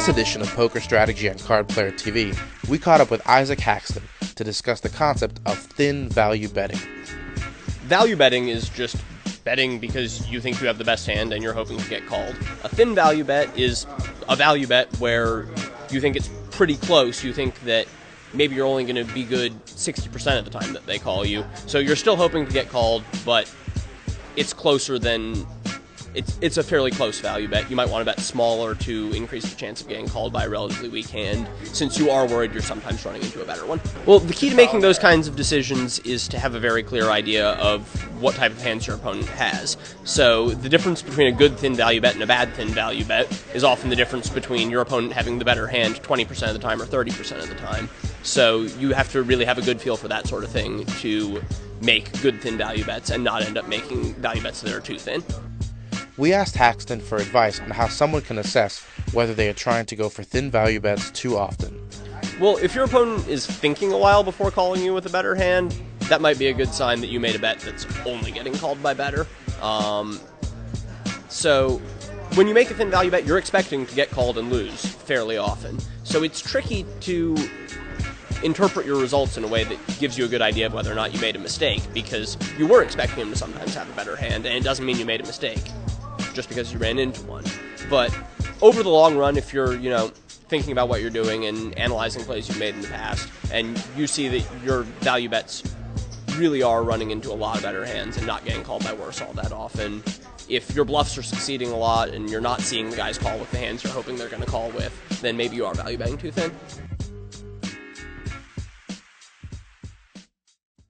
this edition of Poker Strategy on Card Player TV, we caught up with Isaac Haxton to discuss the concept of thin value betting. Value betting is just betting because you think you have the best hand and you're hoping to get called. A thin value bet is a value bet where you think it's pretty close. You think that maybe you're only going to be good 60% of the time that they call you. So you're still hoping to get called, but it's closer than... It's a fairly close value bet. You might want to bet smaller to increase the chance of getting called by a relatively weak hand, since you are worried you're sometimes running into a better one. Well, the key to making those kinds of decisions is to have a very clear idea of what type of hands your opponent has. So the difference between a good thin value bet and a bad thin value bet is often the difference between your opponent having the better hand 20% of the time or 30% of the time. So you have to really have a good feel for that sort of thing to make good thin value bets and not end up making value bets that are too thin. We asked Haxton for advice on how someone can assess whether they are trying to go for thin value bets too often. Well, if your opponent is thinking a while before calling you with a better hand, that might be a good sign that you made a bet that's only getting called by better. So when you make a thin value bet, you're expecting to get called and lose fairly often. So it's tricky to interpret your results in a way that gives you a good idea of whether or not you made a mistake, because you were expecting him to sometimes have a better hand, and it doesn't mean you made a mistake just because you ran into one. But over the long run, if you're, thinking about what you're doing and analyzing plays you've made in the past, and you see that your value bets really are running into a lot of better hands and not getting called by worse all that often, if your bluffs are succeeding a lot and you're not seeing the guys call with the hands you're hoping they're going to call with, then maybe you are value betting too thin.